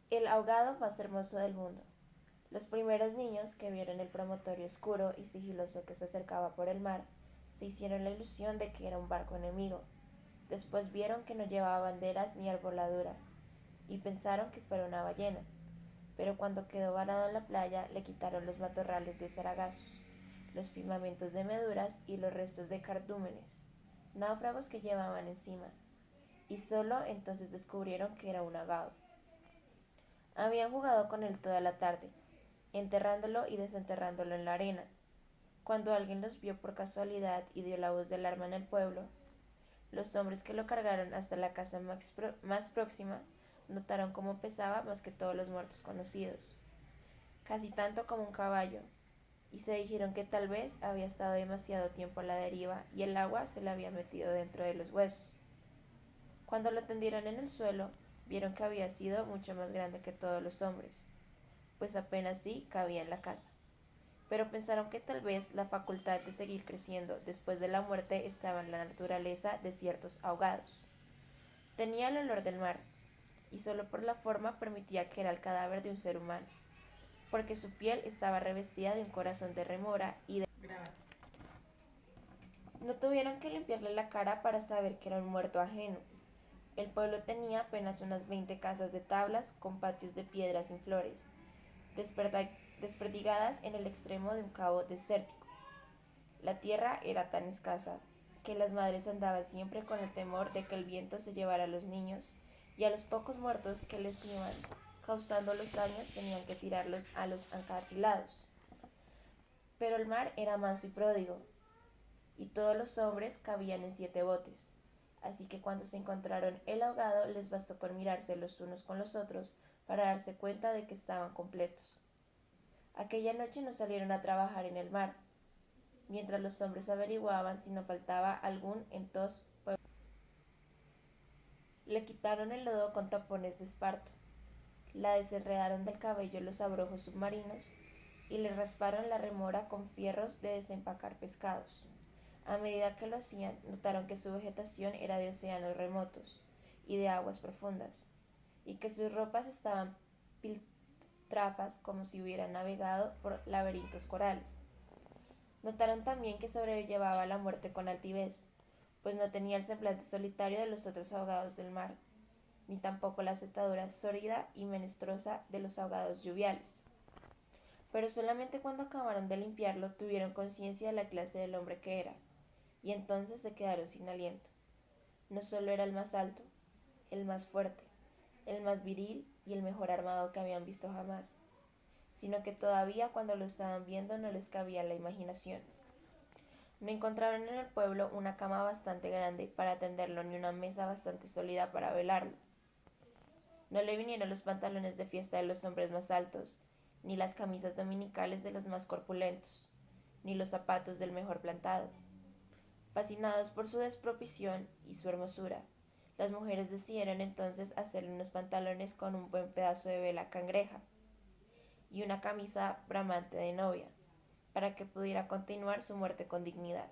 El ahogado más hermoso del mundo. Los primeros niños que vieron el promontorio oscuro y sigiloso que se acercaba por el mar, se hicieron la ilusión de que era un barco enemigo. Después vieron que no llevaba banderas ni arboladura, y pensaron que fuera una ballena. Pero cuando quedó varado en la playa, le quitaron los matorrales de sargazos, los filamentos de meduras y los restos de cardúmenes, náufragos que llevaban encima, y solo entonces descubrieron que era un ahogado. Habían jugado con él toda la tarde, enterrándolo y desenterrándolo en la arena. Cuando alguien los vio por casualidad y dio la voz de alarma en el pueblo, los hombres que lo cargaron hasta la casa más próxima notaron cómo pesaba más que todos los muertos conocidos, casi tanto como un caballo, y se dijeron que tal vez había estado demasiado tiempo a la deriva y el agua se le había metido dentro de los huesos. Cuando lo tendieron en el suelo, vieron que había sido mucho más grande que todos los hombres, pues apenas sí cabía en la casa. Pero pensaron que tal vez la facultad de seguir creciendo después de la muerte estaba en la naturaleza de ciertos ahogados. Tenía el olor del mar, y solo por la forma permitía que era el cadáver de un ser humano, porque su piel estaba revestida de un corazón de remora y de... No tuvieron que limpiarle la cara para saber que era un muerto ajeno. El pueblo tenía apenas unas 20 casas de tablas con patios de piedras sin flores, desperdigadas en el extremo de un cabo desértico. La tierra era tan escasa que las madres andaban siempre con el temor de que el viento se llevara a los niños, y a los pocos muertos que les iban causando los daños tenían que tirarlos a los acantilados. Pero el mar era manso y pródigo, y todos los hombres cabían en 7 botes. Así que cuando se encontraron el ahogado, les bastó con mirarse los unos con los otros para darse cuenta de que estaban completos. Aquella noche no salieron a trabajar en el mar, mientras los hombres averiguaban si no faltaba algún en todos pueblos. Le quitaron el lodo con tapones de esparto, la desenredaron del cabello los abrojos submarinos y le rasparon la remora con fierros de desempacar pescados. A medida que lo hacían, notaron que su vegetación era de océanos remotos y de aguas profundas, y que sus ropas estaban piltrafas como si hubieran navegado por laberintos corales. Notaron también que sobrellevaba la muerte con altivez, pues no tenía el semblante solitario de los otros ahogados del mar, ni tampoco la acetadura sórdida y menesterosa de los ahogados lluviales. Pero solamente cuando acabaron de limpiarlo tuvieron conciencia de la clase del hombre que era, y entonces se quedaron sin aliento. No solo era el más alto, el más fuerte, el más viril y el mejor armado que habían visto jamás, sino que todavía cuando lo estaban viendo no les cabía la imaginación. No encontraron en el pueblo una cama bastante grande para tenderlo ni una mesa bastante sólida para velarlo. No le vinieron los pantalones de fiesta de los hombres más altos, ni las camisas dominicales de los más corpulentos, ni los zapatos del mejor plantado. Fascinados por su despropisión y su hermosura, las mujeres decidieron entonces hacerle unos pantalones con un buen pedazo de vela cangreja y una camisa bramante de novia, para que pudiera continuar su muerte con dignidad.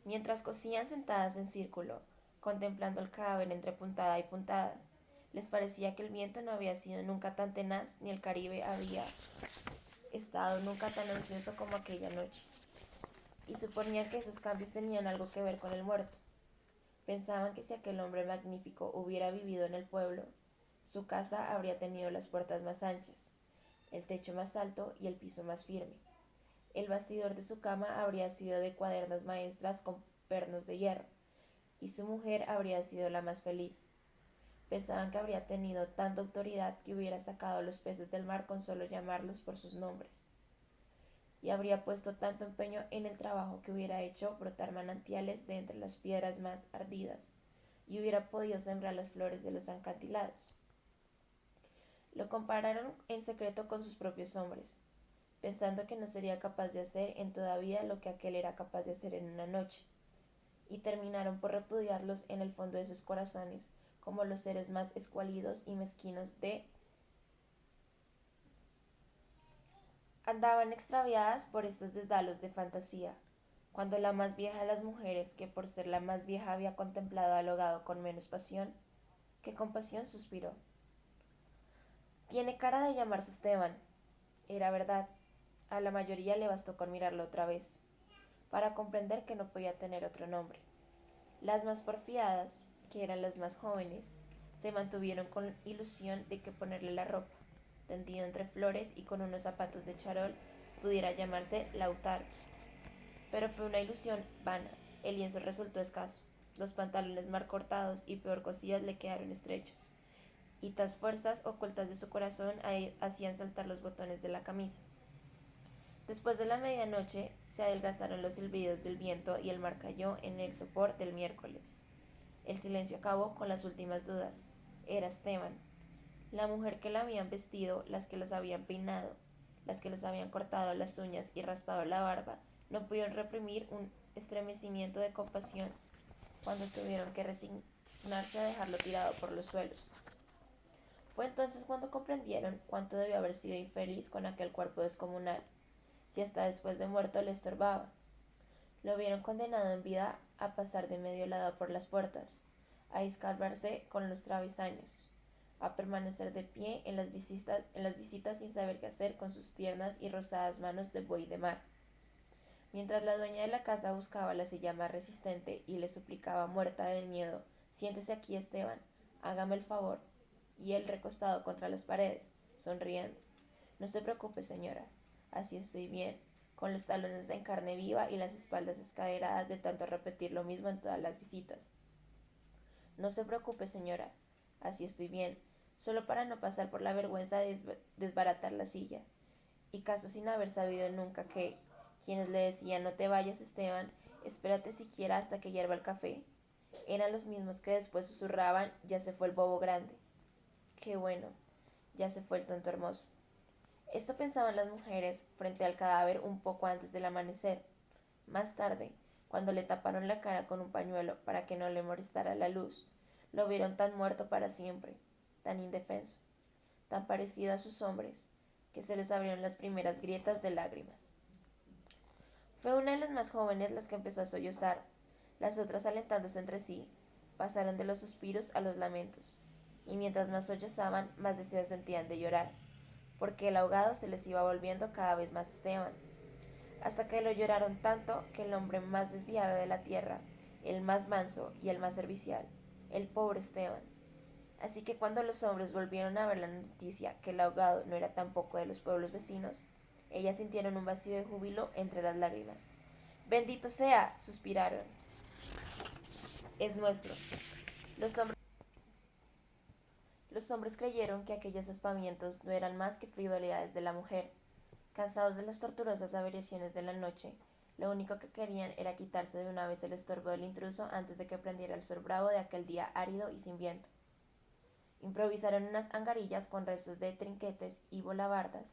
Mientras cosían sentadas en círculo, contemplando el cadáver entre puntada y puntada, les parecía que el viento no había sido nunca tan tenaz ni el Caribe había estado nunca tan ansioso como aquella noche, y suponían que esos cambios tenían algo que ver con el muerto. Pensaban que si aquel hombre magnífico hubiera vivido en el pueblo, su casa habría tenido las puertas más anchas, el techo más alto y el piso más firme. El bastidor de su cama habría sido de cuadernas maestras con pernos de hierro, y su mujer habría sido la más feliz. Pensaban que habría tenido tanta autoridad que hubiera sacado a los peces del mar con solo llamarlos por sus nombres, y habría puesto tanto empeño en el trabajo que hubiera hecho brotar manantiales de entre las piedras más ardidas, y hubiera podido sembrar las flores de los acantilados. Lo compararon en secreto con sus propios hombres, pensando que no sería capaz de hacer en toda vida lo que aquel era capaz de hacer en una noche, y terminaron por repudiarlos en el fondo de sus corazones como los seres más escuálidos y mezquinos de... Andaban extraviadas por estos desvalos de fantasía, cuando la más vieja de las mujeres, que por ser la más vieja había contemplado al ahogado con menos pasión, que con pasión suspiró. Tiene cara de llamarse Esteban. Era verdad. A la mayoría le bastó con mirarlo otra vez, para comprender que no podía tener otro nombre. Las más porfiadas, que eran las más jóvenes, se mantuvieron con ilusión de que ponerle la ropa, tendido entre flores y con unos zapatos de charol, pudiera llamarse Lautaro. Pero fue una ilusión vana. El lienzo resultó escaso. Los pantalones mal cortados y peor cosidos le quedaron estrechos, y tas fuerzas ocultas de su corazón hacían saltar los botones de la camisa. Después de la medianoche se adelgazaron los silbidos del viento y el mar cayó en el sopor del miércoles. El silencio acabó con las últimas dudas. Era Esteban. La mujer que la habían vestido, las que los habían peinado, las que les habían cortado las uñas y raspado la barba, no pudieron reprimir un estremecimiento de compasión cuando tuvieron que resignarse a dejarlo tirado por los suelos. Fue entonces cuando comprendieron cuánto debió haber sido infeliz con aquel cuerpo descomunal, si hasta después de muerto le estorbaba. Lo vieron condenado en vida a pasar de medio lado por las puertas, a escarbarse con los travesaños, a permanecer de pie en las visitas sin saber qué hacer con sus tiernas y rosadas manos de buey de mar. Mientras la dueña de la casa buscaba la silla más resistente y le suplicaba muerta del miedo: siéntese aquí, Esteban, hágame el favor. Y él recostado contra las paredes, sonriendo: no se preocupe, señora, así estoy bien, con los talones en carne viva y las espaldas escaderadas de tanto repetir lo mismo en todas las visitas. No se preocupe, señora, así estoy bien, solo para no pasar por la vergüenza de desbaratar la silla. Y caso sin haber sabido nunca que quienes le decían: no te vayas, Esteban, espérate siquiera hasta que hierva el café, eran los mismos que después susurraban: ya se fue el bobo grande. Qué bueno, ya se fue el tonto hermoso. Esto pensaban las mujeres frente al cadáver un poco antes del amanecer. Más tarde, cuando le taparon la cara con un pañuelo para que no le molestara la luz, lo vieron tan muerto para siempre, tan indefenso, tan parecido a sus hombres, que se les abrieron las primeras grietas de lágrimas. Fue una de las más jóvenes las que empezó a sollozar. Las otras, alentándose entre sí, pasaron de los suspiros a los lamentos, y mientras más sollozaban, más deseos sentían de llorar, porque el ahogado se les iba volviendo cada vez más Esteban, hasta que lo lloraron tanto que el hombre más desviado de la tierra, el más manso y el más servicial, el pobre Esteban. Así que cuando los hombres volvieron a ver la noticia que el ahogado no era tampoco de los pueblos vecinos, ellas sintieron un vacío de júbilo entre las lágrimas. «¡Bendito sea!», suspiraron. «Es nuestro». Los hombres Los hombres creyeron que aquellos aspavientos no eran más que frivolidades de la mujer. Cansados de las torturosas aberraciones de la noche, lo único que querían era quitarse de una vez el estorbo del intruso antes de que prendiera el sol bravo de aquel día árido y sin viento. Improvisaron unas angarillas con restos de trinquetes y bolabardas,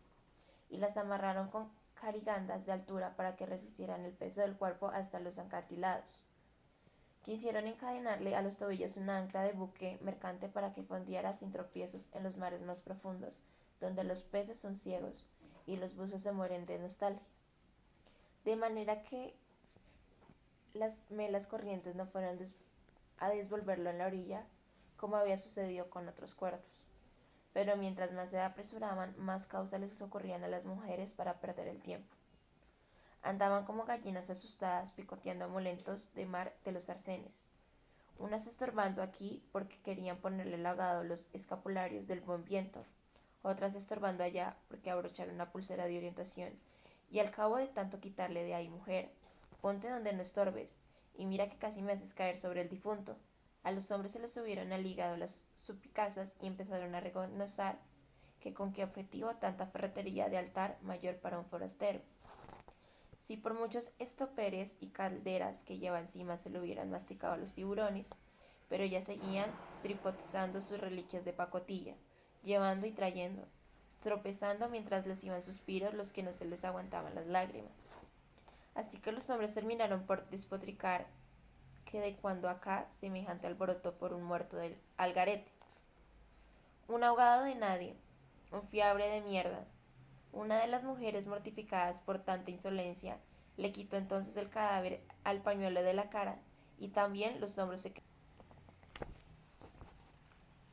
y las amarraron con carigandas de altura para que resistieran el peso del cuerpo hasta los acantilados. Quisieron encadenarle a los tobillos una ancla de buque mercante para que fondeara sin tropiezos en los mares más profundos, donde los peces son ciegos y los buzos se mueren de nostalgia. De manera que las melas corrientes no fueran a desvolverlo en la orilla, como había sucedido con otros cuerpos. Pero mientras más se apresuraban, más causas les ocurrían a las mujeres para perder el tiempo. Andaban como gallinas asustadas picoteando amuletos de mar de los arcenes, unas estorbando aquí porque querían ponerle el ahogado los escapularios del buen viento, otras estorbando allá porque abrocharon una pulsera de orientación, y al cabo de tanto quitarle de ahí: mujer, ponte donde no estorbes, y mira que casi me haces caer sobre el difunto. A los hombres se les subieron al hígado las suspicazas y empezaron a reconocer que con qué objetivo tanta ferretería de altar mayor para un forastero. Si por muchos estoperes y calderas que lleva encima se lo hubieran masticado los tiburones, pero ya seguían tripotizando sus reliquias de pacotilla, llevando y trayendo, tropezando mientras les iban suspiros los que no se les aguantaban las lágrimas. Así que los hombres terminaron por despotricar que de cuando acá semejante alboroto por un muerto del algarete, un ahogado de nadie, un fiabre de mierda. Una de las mujeres, mortificadas por tanta insolencia, le quitó entonces el cadáver al pañuelo de la cara, y también los hombres se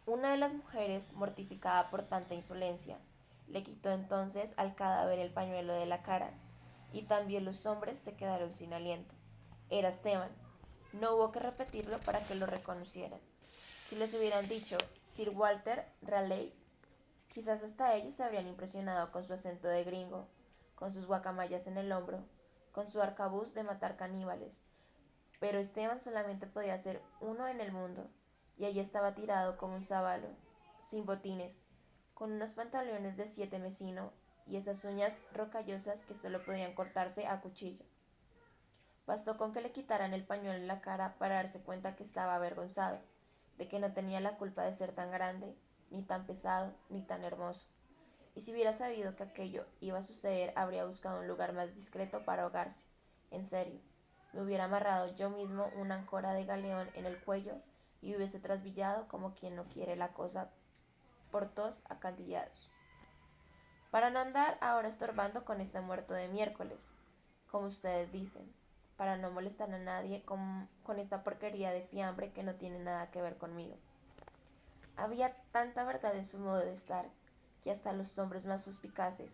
Una de las mujeres, mortificada por tanta insolencia, le quitó entonces al cadáver el pañuelo de la cara, y también los hombres se quedaron sin aliento. Era Esteban. No hubo que repetirlo para que lo reconocieran. Si les hubieran dicho Sir Walter Raleigh, quizás hasta ellos se habrían impresionado con su acento de gringo, con sus guacamayas en el hombro, con su arcabuz de matar caníbales. Pero Esteban solamente podía ser uno en el mundo, y allí estaba tirado como un sábalo, sin botines, con unos pantalones de 7 mesino y esas uñas rocallosas que solo podían cortarse a cuchillo. Bastó con que le quitaran el pañuelo en la cara para darse cuenta que estaba avergonzado, de que no tenía la culpa de ser tan grande, ni tan pesado, ni tan hermoso. Y si hubiera sabido que aquello iba a suceder, habría buscado un lugar más discreto para ahogarse. En serio, me hubiera amarrado yo mismo una ancora de galeón en el cuello y hubiese trasvillado como quien no quiere la cosa por 2 acantillados. Para no andar ahora estorbando con este muerto de miércoles, como ustedes dicen, para no molestar a nadie con esta porquería de fiambre que no tiene nada que ver conmigo. Había tanta verdad en su modo de estar que hasta los hombres más suspicaces,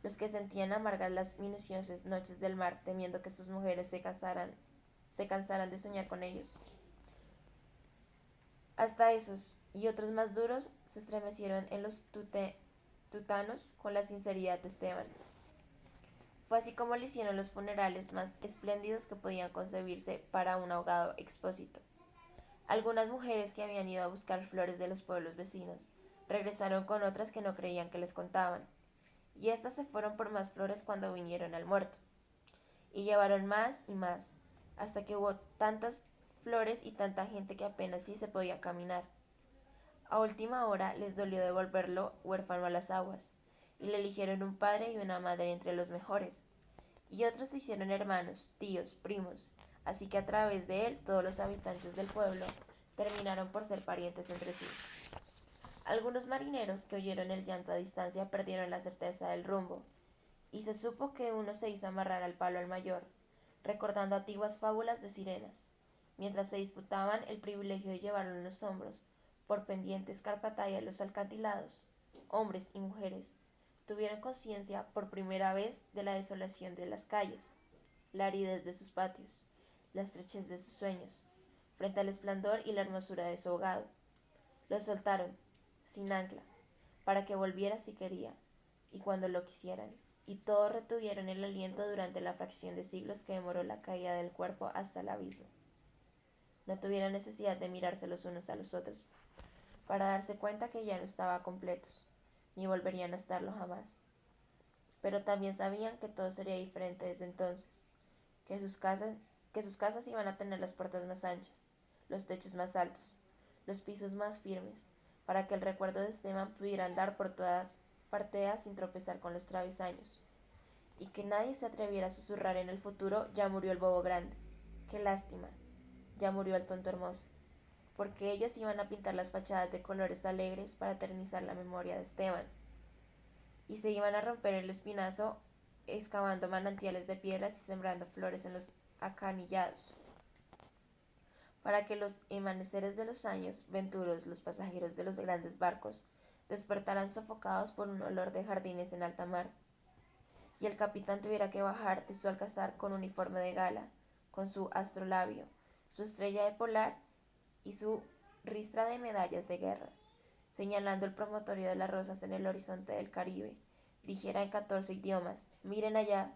los que sentían amargas las minuciosas noches del mar temiendo que sus mujeres se cansaran de soñar con ellos, hasta esos y otros más duros se estremecieron en los tutanos con la sinceridad de Esteban. Fue así como le hicieron los funerales más espléndidos que podían concebirse para un ahogado expósito. Algunas mujeres que habían ido a buscar flores de los pueblos vecinos regresaron con otras que no creían que les contaban, y éstas se fueron por más flores cuando vinieron al muerto, y llevaron más y más, hasta que hubo tantas flores y tanta gente que apenas sí se podía caminar. A última hora les dolió devolverlo huérfano a las aguas, y le eligieron un padre y una madre entre los mejores, y otros se hicieron hermanos, tíos, primos, así que a través de él todos los habitantes del pueblo terminaron por ser parientes entre sí. Algunos marineros que oyeron el llanto a distancia perdieron la certeza del rumbo, y se supo que uno se hizo amarrar al palo al mayor, recordando antiguas fábulas de sirenas, mientras se disputaban el privilegio de llevarlo en los hombros, por pendientes carpataya los alcantilados. Hombres y mujeres tuvieron conciencia por primera vez de la desolación de las calles, la aridez de sus patios, la estrechez de sus sueños, frente al esplendor y la hermosura de su ahogado. Lo soltaron, sin ancla, para que volviera si quería, y cuando lo quisieran, y todos retuvieron el aliento durante la fracción de siglos que demoró la caída del cuerpo hasta el abismo. No tuvieron necesidad de mirarse los unos a los otros, para darse cuenta que ya no estaban completos, ni volverían a estarlo jamás. Pero también sabían que todo sería diferente desde entonces, que sus casas iban a tener las puertas más anchas, los techos más altos, los pisos más firmes, para que el recuerdo de Esteban pudiera andar por todas partes sin tropezar con los travesaños, y que nadie se atreviera a susurrar en el futuro: ya murió el bobo grande, qué lástima, ya murió el tonto hermoso, porque ellos iban a pintar las fachadas de colores alegres para eternizar la memoria de Esteban, y se iban a romper el espinazo excavando manantiales de piedras y sembrando flores en los acanillados, para que los emaneceres de los años venturos, los pasajeros de los grandes barcos, despertaran sofocados por un olor de jardines en alta mar, y el capitán tuviera que bajar de su alcázar con uniforme de gala, con su astrolabio, su estrella de polar y su ristra de medallas de guerra, señalando el promontorio de las rosas en el horizonte del Caribe, dijera en 14 idiomas: miren allá,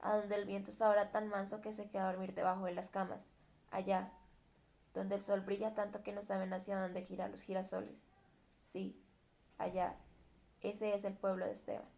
a donde el viento es ahora tan manso que se queda a dormir debajo de las camas, allá, donde el sol brilla tanto que no saben hacia dónde girar los girasoles. Sí, allá, ese es el pueblo de Esteban.